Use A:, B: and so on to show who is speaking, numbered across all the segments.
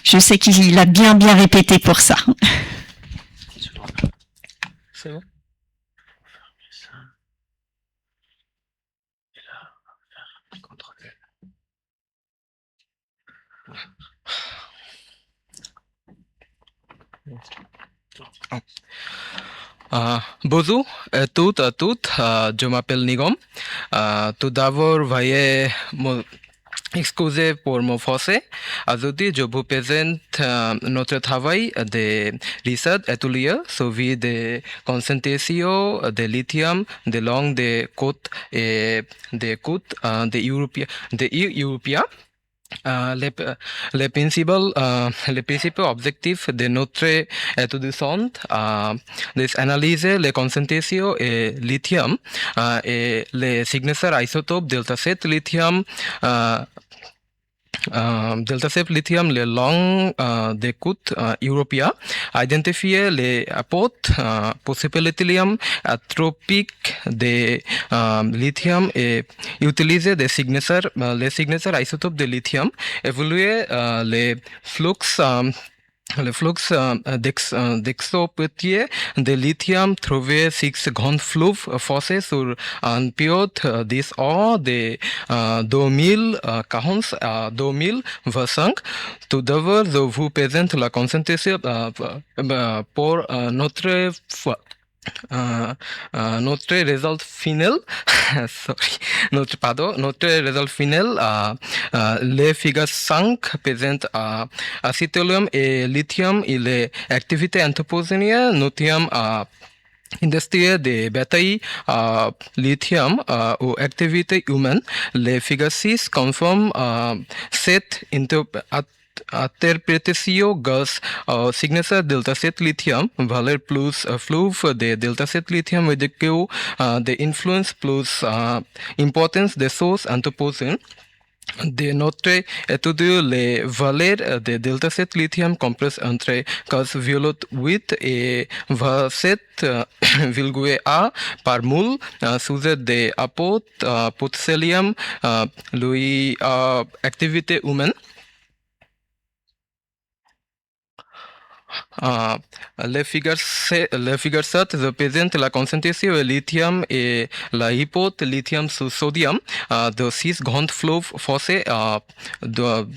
A: Je sais qu'il a bien répété pour ça.
B: C'est bon. Bonjour à toutes, à toutes. Je m'appelle Nigam. Tout d'abord, veuillez m'excuser pour mon français. Aujourd'hui, je vous présente notre travail de research atelier suivi de concentration de lithium de long de côte et de côte de Européens. Les principaux objectifs de notre étude sont d'analyser les concentrations et lithium et les signatures isotopes delta-7 lithium le long d'écoute européen, identifier les apôtres possibilités atropiques de lithium et utiliser les signatures isotopes de lithium, évaluer les flux d'exopétier de lithium trouver 6 grands flux forcés sur une période 10 ans de 2040 à 2025. Tout d'abord, je vous présente la concentration pour notre résultat final, notre résultat final, les figures 5 présentent acétylum et lithium et les activités anthropogènes, notamment industrie de batteries lithium aux activités humaines. Les figures 6 conforment cette interprétation gaz signature delta-7 lithium, valeur plus flux de delta-7 lithium with the influence plus importance des sources anthropogènes. De notre étude, les valeurs de delta-7 lithium compressent entre 15,8 et 27,1 par mole, sujet de apôtre potentiel activité humaine. Les figures 7 représentent la concentration de lithium et la hypote lithium sur sodium de 6 grands flux forcés de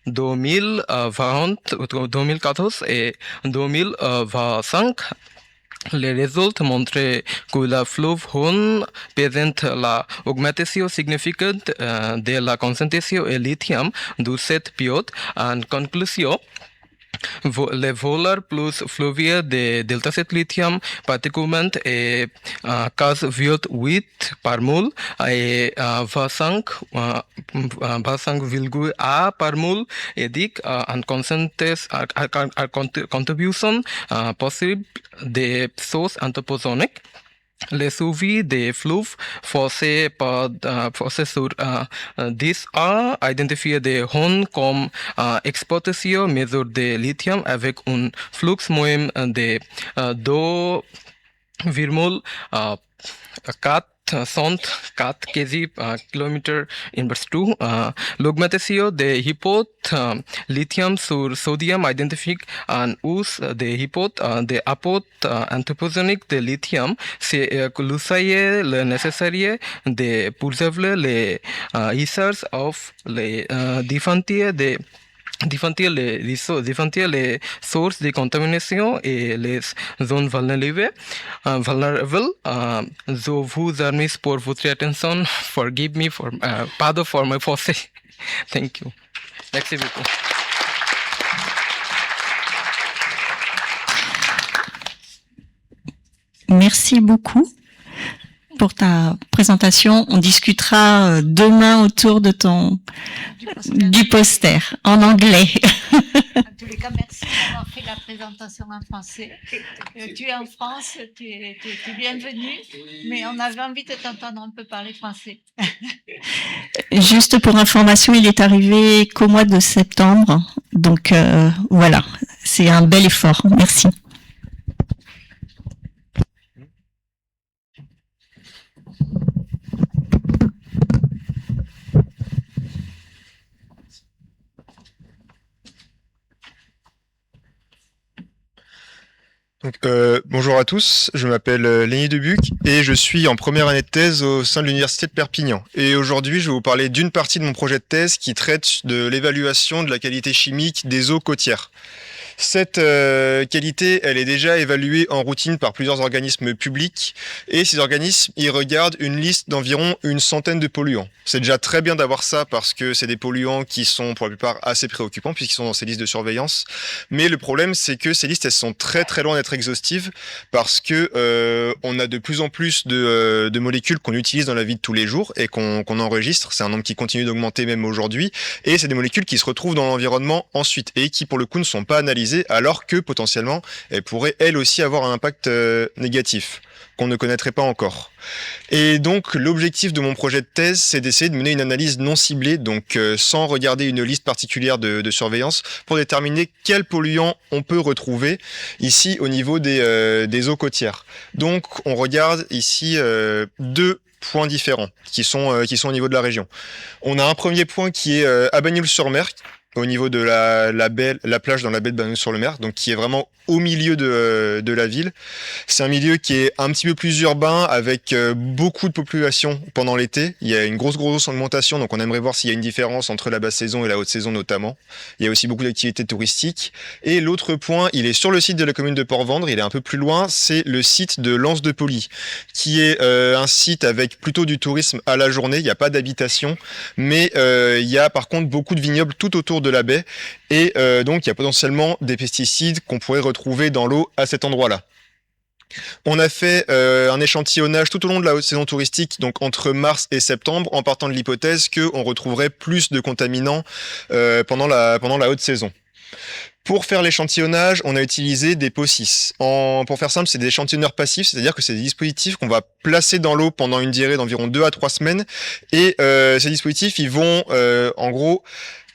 B: 2014 et 2025. Les résultats montrent que la flux jaune présente l'augmentation significante de la concentration de lithium de cette période. En conclusion, les voleurs plus fluvier de delta-7 lithium, particulièrement 15,8 par mole et 25,1 par mole, indiquent une contribution possible des sources anthropogèniques. Les suivis des flux forcés sur 10 ans identifient des zones comme exploitation mesure de lithium avec un flux moyen de 2,4 kg km inverse 2. L'augmentation des hypotes lithium sur sodium identifie un use des hypotes des apôtres anthropogéniques de lithium. C'est le nécessaire de poursuivre les research of les différentes les sources de contamination et les zones vulnérables. Je vous remercie pour votre attention. Forgive me for pardon for my français. Thank you. Merci beaucoup.
A: Merci beaucoup pour ta présentation. On discutera demain autour de du poster en anglais.
C: En tous les cas, merci d'avoir fait la présentation en français. Tu es en France, tu es bienvenue, mais on avait envie de t'entendre un peu parler français.
A: Juste pour information, il est arrivé qu'au mois de septembre. Donc voilà, c'est un bel effort. Merci.
D: Bonjour à tous, je m'appelle Lenny Debuc et je suis en première année de thèse au sein de l'Université de Perpignan. Et aujourd'hui, je vais vous parler d'une partie de mon projet de thèse qui traite de l'évaluation de la qualité chimique des eaux côtières. Cette qualité, elle est déjà évaluée en routine par plusieurs organismes publics et ces organismes, ils regardent une liste d'environ une centaine de polluants. C'est déjà très bien d'avoir ça parce que c'est des polluants qui sont pour la plupart assez préoccupants puisqu'ils sont dans ces listes de surveillance. Mais le problème, c'est que ces listes, elles sont très très loin d'être exhaustives parce que on a de plus en plus de molécules qu'on utilise dans la vie de tous les jours et qu'on enregistre. C'est un nombre qui continue d'augmenter même aujourd'hui. Et c'est des molécules qui se retrouvent dans l'environnement ensuite et qui pour le coup ne sont pas analysées alors que potentiellement elles pourraient elles aussi avoir un impact négatif qu'on ne connaîtrait pas encore. Et donc l'objectif de mon projet de thèse, c'est d'essayer de mener une analyse non ciblée, donc sans regarder une liste particulière de surveillance, pour déterminer quels polluants on peut retrouver ici au niveau des eaux côtières. Donc on regarde ici deux points différents qui sont au niveau de la région. On a un premier point qui est à Bagnols-sur-Mer, au niveau de la plage dans la baie de Bagnols-sur-le-Mer, donc qui est vraiment au milieu de la ville. C'est un milieu qui est un petit peu plus urbain avec beaucoup de population pendant l'été. Il y a une grosse augmentation, donc on aimerait voir s'il y a une différence entre la basse saison et la haute saison notamment. Il y a aussi beaucoup d'activités touristiques. Et l'autre point, il est sur le site de la commune de Port-Vendre, il est un peu plus loin, c'est le site de L'Anse de Poly, qui est un site avec plutôt du tourisme à la journée, il n'y a pas d'habitation, mais il y a par contre beaucoup de vignobles tout autour de la baie, et donc il y a potentiellement des pesticides qu'on pourrait retrouver dans l'eau à cet endroit-là. On a fait un échantillonnage tout au long de la haute saison touristique, donc entre mars et septembre, en partant de l'hypothèse qu'on retrouverait plus de contaminants pendant la haute saison. Pour faire l'échantillonnage, on a utilisé des PO6. Pour faire simple, c'est des échantillonneurs passifs, c'est-à-dire que c'est des dispositifs qu'on va placer dans l'eau pendant une durée d'environ 2 à 3 semaines. Et ces dispositifs, ils vont en gros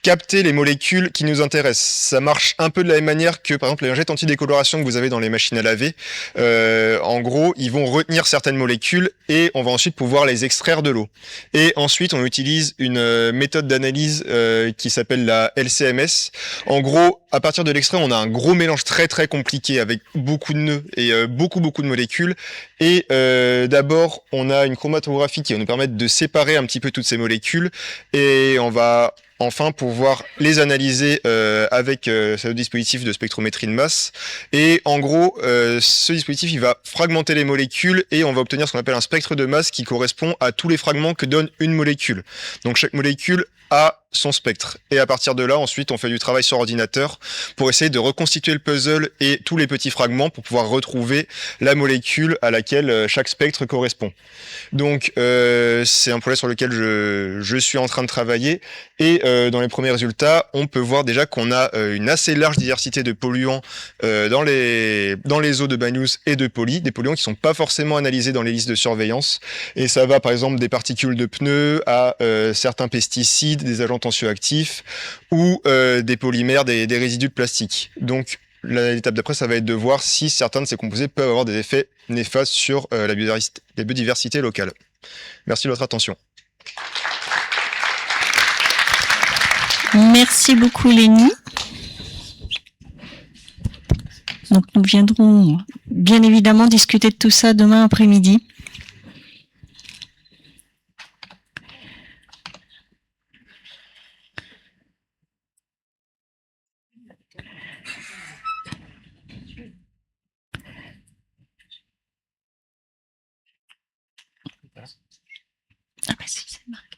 D: capter les molécules qui nous intéressent. Ça marche un peu de la même manière que, par exemple, les lingettes antidécoloration que vous avez dans les machines à laver. En gros, ils vont retenir certaines molécules et on va ensuite pouvoir les extraire de l'eau. Et ensuite, on utilise une méthode d'analyse qui s'appelle la LCMS. En gros, à partir de l'extrait, on a un gros mélange très très compliqué avec beaucoup de nœuds et beaucoup de molécules. Et d'abord, on a une chromatographie qui va nous permettre de séparer un petit peu toutes ces molécules et on va enfin pouvoir les analyser avec ce dispositif de spectrométrie de masse. Et en gros, ce dispositif, il va fragmenter les molécules et on va obtenir ce qu'on appelle un spectre de masse qui correspond à tous les fragments que donne une molécule. Donc chaque molécule a son spectre. Et à partir de là, ensuite, on fait du travail sur ordinateur pour essayer de reconstituer le puzzle et tous les petits fragments pour pouvoir retrouver la molécule à laquelle chaque spectre correspond. Donc, c'est un projet sur lequel je suis en train de travailler. Et dans les premiers résultats, on peut voir déjà qu'on a une assez large diversité de polluants dans les eaux de Bagnols et de Poly, des polluants qui sont pas forcément analysés dans les listes de surveillance. Et ça va, par exemple, des particules de pneus à certains pesticides, des agents tensioactifs ou des polymères, des résidus de plastique. Donc l'étape d'après, ça va être de voir si certains de ces composés peuvent avoir des effets néfastes sur la biodiversité locale. Merci de votre attention.
A: Merci beaucoup Lenny. Donc nous viendrons bien évidemment discuter de tout ça demain après-midi. Ah bah si, c'est marqué.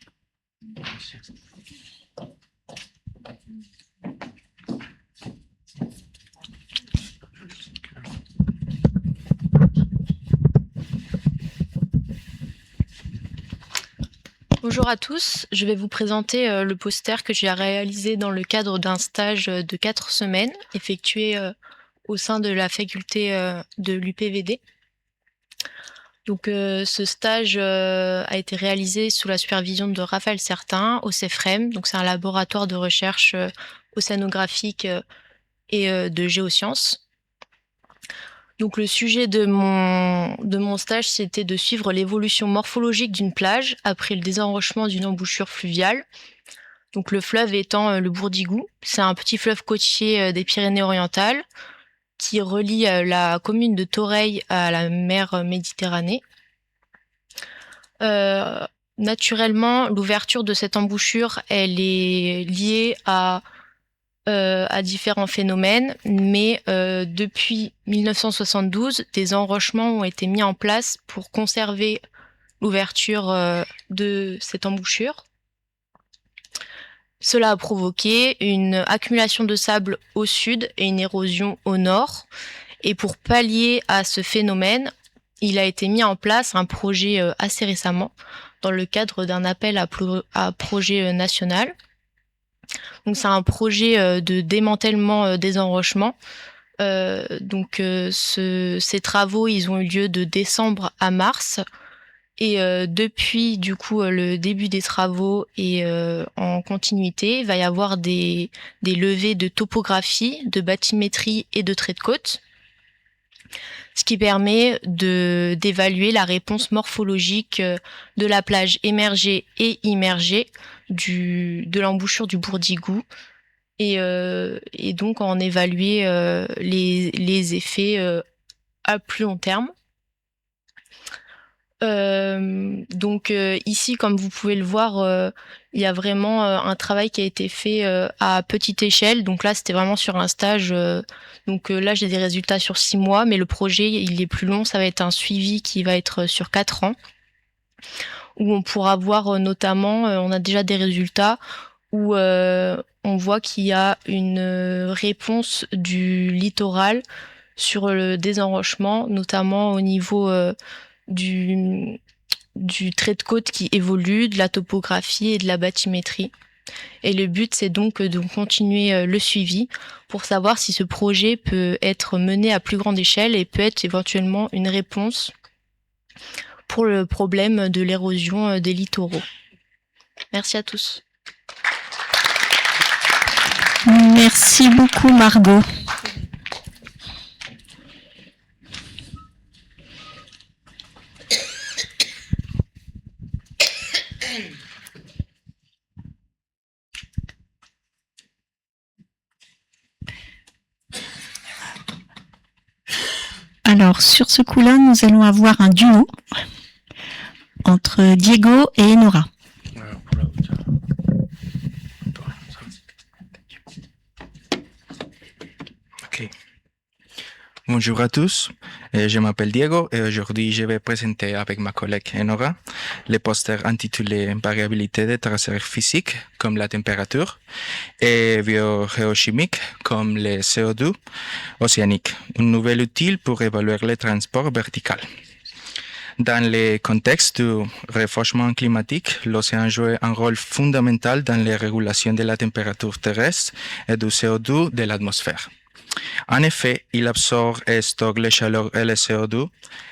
E: Bonjour à tous, je vais vous présenter le poster que j'ai réalisé dans le cadre d'un stage de 4 semaines effectué au sein de la faculté de l'UPVD. Donc ce stage a été réalisé sous la supervision de Raphaël Certain au CEFREM, donc c'est un laboratoire de recherche océanographique et de géosciences. Donc le sujet de mon stage, c'était de suivre l'évolution morphologique d'une plage après le désenrochement d'une embouchure fluviale. Donc le fleuve étant le Bourdigou, c'est un petit fleuve côtier des Pyrénées orientales qui relie la commune de Toreil à la mer Méditerranée. Naturellement, l'ouverture de cette embouchure, elle est liée à différents phénomènes, mais depuis 1972, des enrochements ont été mis en place pour conserver l'ouverture de cette embouchure. Cela a provoqué une accumulation de sable au sud et une érosion au nord. Et pour pallier à ce phénomène, il a été mis en place un projet assez récemment dans le cadre d'un appel à projet national. Donc c'est un projet de démantèlement des enrochements. Ces travaux, ils ont eu lieu de décembre à mars. Et depuis du coup le début des travaux et en continuité, il va y avoir des levées de topographie, de bathymétrie et de traits de côte, ce qui permet d'évaluer la réponse morphologique de la plage émergée et immergée de l'embouchure du Bourdigou et donc en évaluer les effets à plus long terme. Ici, comme vous pouvez le voir, il y a vraiment un travail qui a été fait à petite échelle. Donc là, c'était vraiment sur un stage. Là, j'ai des résultats sur 6 mois, mais le projet, il est plus long. Ça va être un suivi qui va être sur 4 ans, où on pourra voir notamment, on a déjà des résultats, où on voit qu'il y a une réponse du littoral sur le désenrochement, notamment au niveau du trait de côte qui évolue, de la topographie et de la bathymétrie. Et le but, c'est donc de continuer le suivi pour savoir si ce projet peut être mené à plus grande échelle et peut être éventuellement une réponse pour le problème de l'érosion des littoraux. Merci à tous.
A: Merci beaucoup, Margot. Alors, sur ce coup-là, nous allons avoir un duo entre Diego et Nora.
F: Ok. Bonjour à tous, je m'appelle Diego et aujourd'hui je vais présenter avec ma collègue Enora le poster intitulé Variabilité des traceurs physiques comme la température et biogéochimique comme le CO2 océanique, un nouvel outil pour évaluer le transport vertical. Dans le contexte du réchauffement climatique, l'océan joue un rôle fondamental dans la régulation de la température terrestre et du CO2 de l'atmosphère. En effet, il absorbe et stocke la chaleur et le CO2.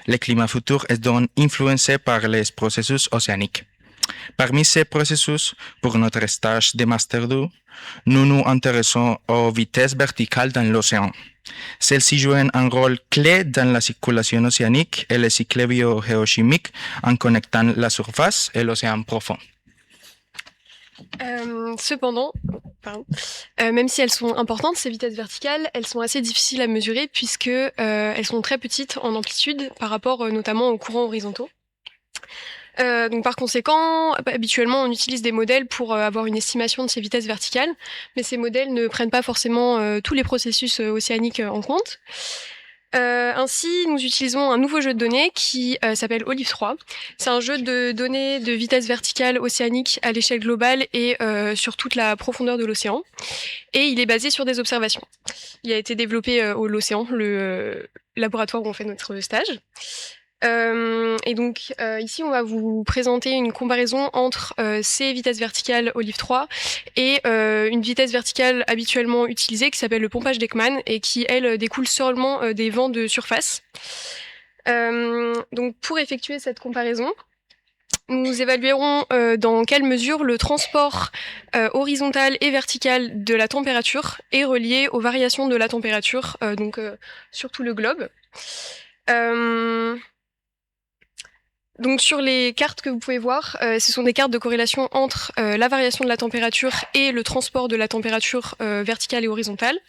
F: Le climat futur est donc influencé par les processus océaniques. Parmi ces processus, pour notre stage de Master 2, nous nous intéressons aux vitesses verticales dans l'océan. Celles-ci jouent un rôle clé dans la circulation océanique et le cycle biogéochimique en connectant la surface et l'océan profond.
G: Cependant, même si elles sont importantes, ces vitesses verticales, elles sont assez difficiles à mesurer puisque elles sont très petites en amplitude par rapport notamment aux courants horizontaux. Donc par conséquent, habituellement on utilise des modèles pour avoir une estimation de ces vitesses verticales, mais ces modèles ne prennent pas forcément tous les processus océaniques en compte. Ainsi, nous utilisons un nouveau jeu de données qui s'appelle OLIVE 3. C'est un jeu de données de vitesse verticale océanique à l'échelle globale et sur toute la profondeur de l'océan. Et il est basé sur des observations. Il a été développé au l'Océan, le laboratoire où on fait notre stage. Et donc ici on va vous présenter une comparaison entre ces vitesses verticales OLIVE 3 et une vitesse verticale habituellement utilisée qui s'appelle le pompage d'Ekman et qui elle découle seulement des vents de surface. Donc pour effectuer cette comparaison, nous évaluerons dans quelle mesure le transport horizontal et vertical de la température est relié aux variations de la température sur tout le globe. Donc sur les cartes que vous pouvez voir, ce sont des cartes de corrélation entre la variation de la température et le transport de la température verticale et horizontale.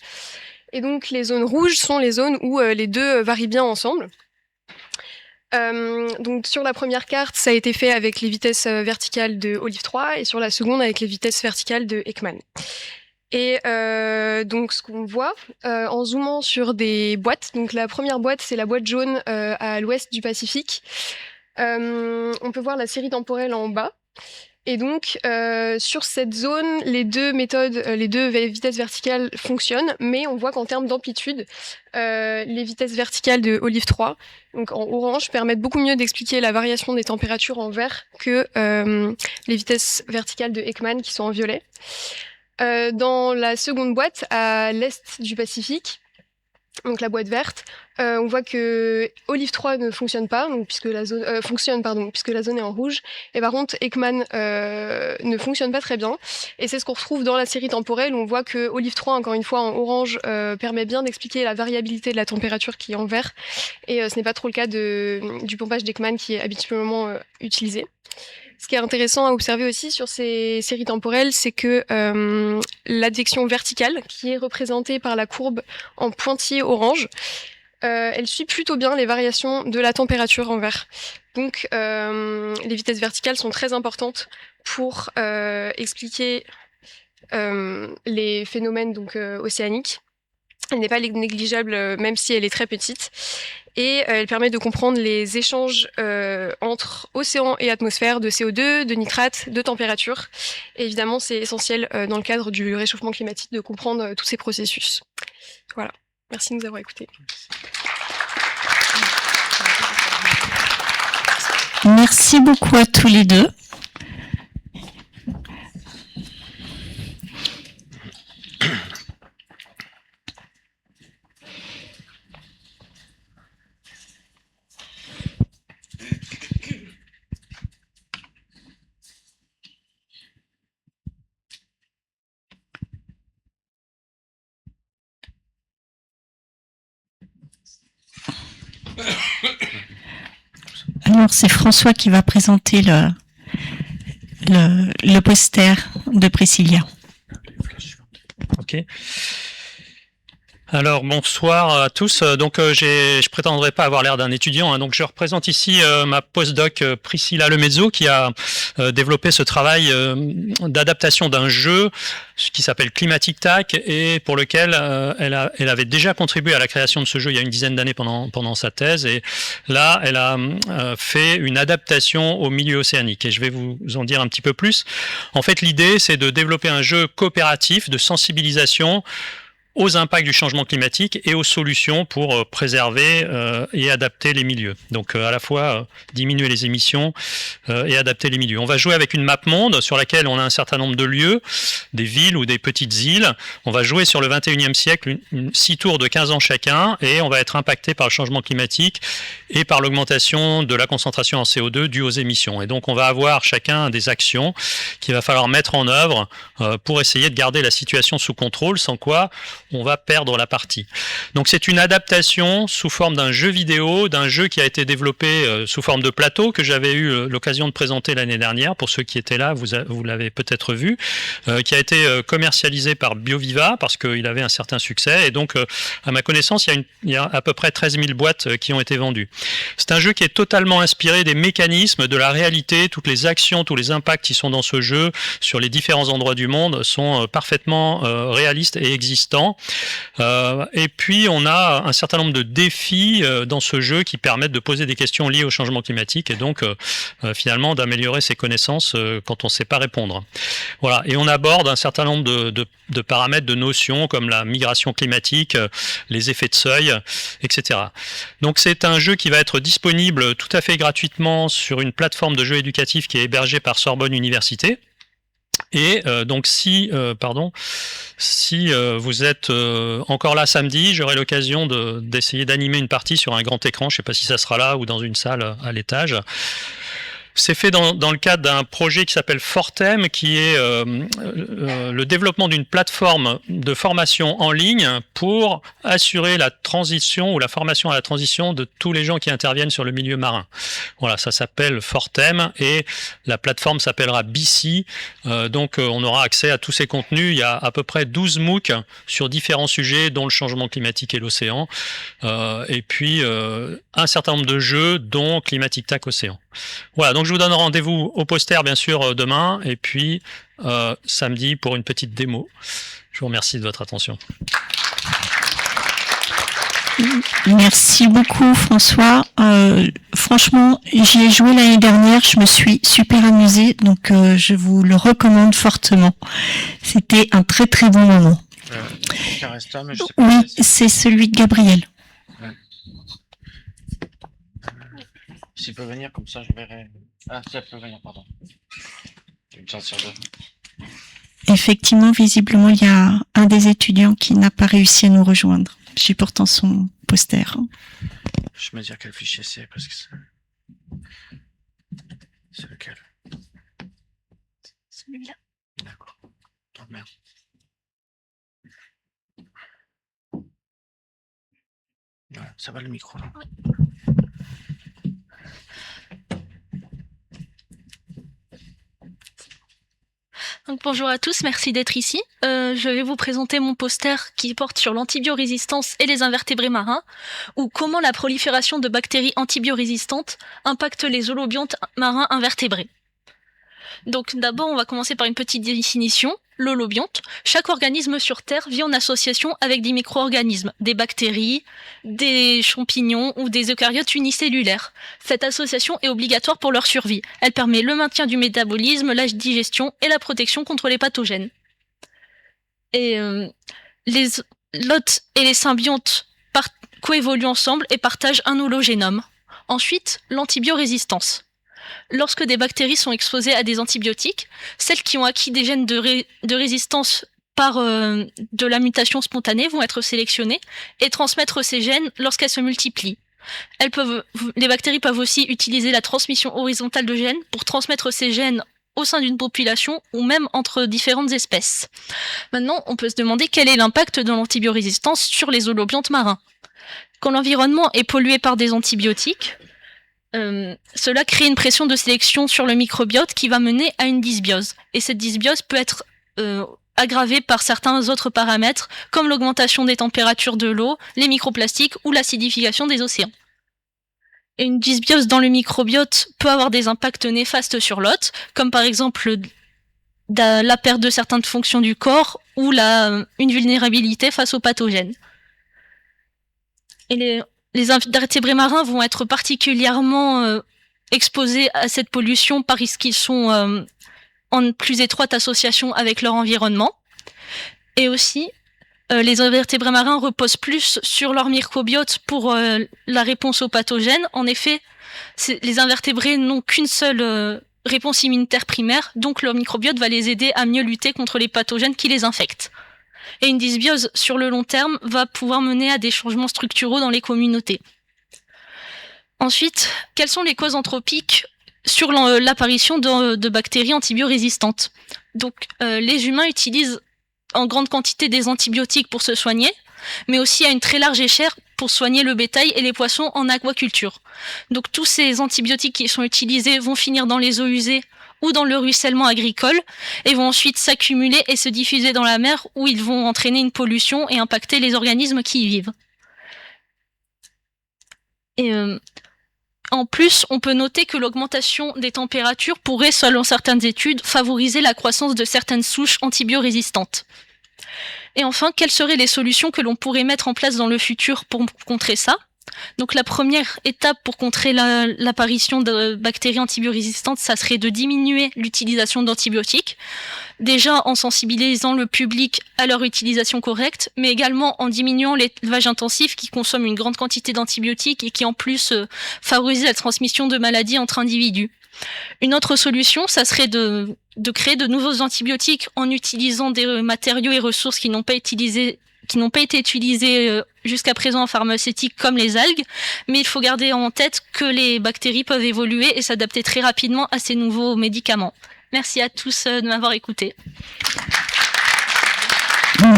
G: Et donc les zones rouges sont les zones où les deux varient bien ensemble. Donc sur la première carte, ça a été fait avec les vitesses verticales de Olive 3 et sur la seconde avec les vitesses verticales de Ekman. Et donc ce qu'on voit en zoomant sur des boîtes, donc la première boîte c'est la boîte jaune à l'ouest du Pacifique. On peut voir la série temporelle en bas. Et donc, sur cette zone, les deux vitesses verticales fonctionnent, mais on voit qu'en termes d'amplitude, les vitesses verticales de Olive 3, donc en orange, permettent beaucoup mieux d'expliquer la variation des températures en vert que les vitesses verticales de Ekman qui sont en violet. Dans la seconde boîte, à l'est du Pacifique, donc la boîte verte, on voit que Olive 3 ne fonctionne pas, donc puisque la zone puisque la zone est en rouge. Et par contre, Ekman ne fonctionne pas très bien. Et c'est ce qu'on retrouve dans la série temporelle, où on voit que Olive 3, encore une fois en orange, permet bien d'expliquer la variabilité de la température qui est en vert. Et ce n'est pas trop le cas du pompage d'Ekman qui est habituellement utilisé. Ce qui est intéressant à observer aussi sur ces séries temporelles, c'est que l'advection verticale, qui est représentée par la courbe en pointillé orange, elle suit plutôt bien les variations de la température en vert. Donc les vitesses verticales sont très importantes pour expliquer les phénomènes océaniques. Elle n'est pas négligeable, même si elle est très petite. Et elle permet de comprendre les échanges entre océan et atmosphère de CO2, de nitrate, de température. Et évidemment, c'est essentiel dans le cadre du réchauffement climatique de comprendre tous ces processus. Voilà. Merci de nous avoir écoutés.
A: Merci beaucoup à tous les deux. Alors, c'est François qui va présenter le poster de Priscilla.
H: Ok. Alors bonsoir à tous. Donc je prétendrai pas avoir l'air d'un étudiant. Hein. Donc je représente ici ma postdoc Priscilla Lemezzo qui a développé ce travail d'adaptation d'un jeu qui s'appelle Climatic Tac et pour lequel elle avait déjà contribué à la création de ce jeu il y a une dizaine d'années pendant sa thèse. Et là, elle a fait une adaptation au milieu océanique. Et je vais vous en dire un petit peu plus. En fait, l'idée, c'est de développer un jeu coopératif de sensibilisation aux impacts du changement climatique et aux solutions pour préserver et adapter les milieux. Donc à la fois diminuer les émissions et adapter les milieux. On va jouer avec une map monde sur laquelle on a un certain nombre de lieux, des villes ou des petites îles. On va jouer sur le 21e siècle, 6 tours de 15 ans chacun, et on va être impacté par le changement climatique et par l'augmentation de la concentration en CO2 due aux émissions. Et donc on va avoir chacun des actions qu'il va falloir mettre en œuvre pour essayer de garder la situation sous contrôle, sans quoi on va perdre la partie. Donc c'est une adaptation sous forme d'un jeu vidéo, d'un jeu qui a été développé sous forme de plateau, que j'avais eu l'occasion de présenter l'année dernière, pour ceux qui étaient là, vous l'avez peut-être vu, qui a été commercialisé par BioViva, parce qu'il avait un certain succès, et donc à ma connaissance, il y a à peu près 13 000 boîtes qui ont été vendues. C'est un jeu qui est totalement inspiré des mécanismes, de la réalité, toutes les actions, tous les impacts qui sont dans ce jeu sur les différents endroits du monde sont parfaitement réalistes et existants. Et puis on a un certain nombre de défis dans ce jeu qui permettent de poser des questions liées au changement climatique et donc finalement d'améliorer ses connaissances quand on ne sait pas répondre. Voilà. Et on aborde un certain nombre de paramètres, de notions comme la migration climatique, les effets de seuil, etc. Donc c'est un jeu qui va être disponible tout à fait gratuitement sur une plateforme de jeux éducatifs qui est hébergée par Sorbonne Université. Et donc si vous êtes encore là samedi, j'aurai l'occasion d'essayer d'animer une partie sur un grand écran. Je ne sais pas si ça sera là ou dans une salle à l'étage. c'est fait dans le cadre d'un projet qui s'appelle Fortem, qui est le développement d'une plateforme de formation en ligne pour assurer la transition ou la formation à la transition de tous les gens qui interviennent sur le milieu marin. Voilà, ça s'appelle Fortem et la plateforme s'appellera BC. Donc on aura accès à tous ces contenus. Il y a à peu près 12 MOOC sur différents sujets, dont le changement climatique et l'océan. Et puis un certain nombre de jeux, dont Climatic Tac Océan. Voilà, donc je vous donne rendez-vous au poster, bien sûr, demain, et puis samedi pour une petite démo. Je vous remercie de votre attention.
A: Merci beaucoup, François. Franchement, j'y ai joué l'année dernière, je me suis super amusée, donc je vous le recommande fortement. C'était un très très bon moment. Oui, c'est celui de Gabriel.
I: S'il peut venir, comme ça, je verrai. Ah, si elle peut venir, pardon. Une chance sur deux.
A: Effectivement, visiblement, il y a un des étudiants qui n'a pas réussi à nous rejoindre. J'ai pourtant son poster.
I: Je vais me dire quel fichier c'est, parce que c'est lequel?
A: Celui-là.
I: D'accord. Oh merde. Ouais, ça va le micro là.
J: Oui. Donc, bonjour à tous, merci d'être ici. Je vais vous présenter mon poster qui porte sur l'antibiorésistance et les invertébrés marins, ou comment la prolifération de bactéries antibiorésistantes impacte les holobiontes marins invertébrés. Donc d'abord, on va commencer par une petite définition. L'holobionte, chaque organisme sur Terre vit en association avec des micro-organismes, des bactéries, des champignons ou des eucaryotes unicellulaires. Cette association est obligatoire pour leur survie. Elle permet le maintien du métabolisme, la digestion et la protection contre les pathogènes. Et les hôtes et les symbiontes coévoluent ensemble et partagent un hologénome. Ensuite, l'antibiorésistance. Lorsque des bactéries sont exposées à des antibiotiques, celles qui ont acquis des gènes de résistance par de la mutation spontanée vont être sélectionnées et transmettre ces gènes lorsqu'elles se multiplient. Les bactéries peuvent aussi utiliser la transmission horizontale de gènes pour transmettre ces gènes au sein d'une population ou même entre différentes espèces. Maintenant, on peut se demander quel est l'impact de l'antibiorésistance sur les holobiontes marins. Quand l'environnement est pollué par des antibiotiques, cela crée une pression de sélection sur le microbiote qui va mener à une dysbiose. Et cette dysbiose peut être aggravée par certains autres paramètres, comme l'augmentation des températures de l'eau, les microplastiques ou l'acidification des océans. Et une dysbiose dans le microbiote peut avoir des impacts néfastes sur l'hôte, comme par exemple la perte de certaines fonctions du corps ou une vulnérabilité face aux pathogènes. Et les invertébrés marins vont être particulièrement exposés à cette pollution parce qu'ils sont en plus étroite association avec leur environnement. Et aussi, les invertébrés marins reposent plus sur leur microbiote pour la réponse aux pathogènes. En effet, les invertébrés n'ont qu'une seule réponse immunitaire primaire, donc leur microbiote va les aider à mieux lutter contre les pathogènes qui les infectent. Et une dysbiose sur le long terme va pouvoir mener à des changements structuraux dans les communautés. Ensuite, quelles sont les causes anthropiques sur l'apparition de bactéries antibiorésistantes? Donc, les humains utilisent en grande quantité des antibiotiques pour se soigner, mais aussi à une très large échelle pour soigner le bétail et les poissons en aquaculture. Donc, tous ces antibiotiques qui sont utilisés vont finir dans les eaux usées ou dans le ruissellement agricole, et vont ensuite s'accumuler et se diffuser dans la mer, où ils vont entraîner une pollution et impacter les organismes qui y vivent. Et en plus, on peut noter que l'augmentation des températures pourrait, selon certaines études, favoriser la croissance de certaines souches antibiorésistantes. Et enfin, quelles seraient les solutions que l'on pourrait mettre en place dans le futur pour contrer ça? Donc la première étape pour contrer l'apparition de bactéries antibiorésistantes, ça serait de diminuer l'utilisation d'antibiotiques, déjà en sensibilisant le public à leur utilisation correcte, mais également en diminuant l'élevage intensif qui consomme une grande quantité d'antibiotiques et qui en plus favorise la transmission de maladies entre individus. Une autre solution, ça serait de créer de nouveaux antibiotiques en utilisant des matériaux et ressources qui n'ont pas été qui n'ont pas été utilisés jusqu'à présent en pharmaceutique comme les algues, mais il faut garder en tête que les bactéries peuvent évoluer et s'adapter très rapidement à ces nouveaux médicaments. Merci à tous de m'avoir écouté.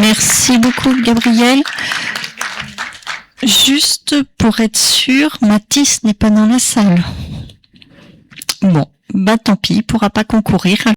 A: Merci beaucoup, Gabriel. Juste pour être sûr, Mathis n'est pas dans la salle. Bon, bah tant pis, il pourra pas concourir.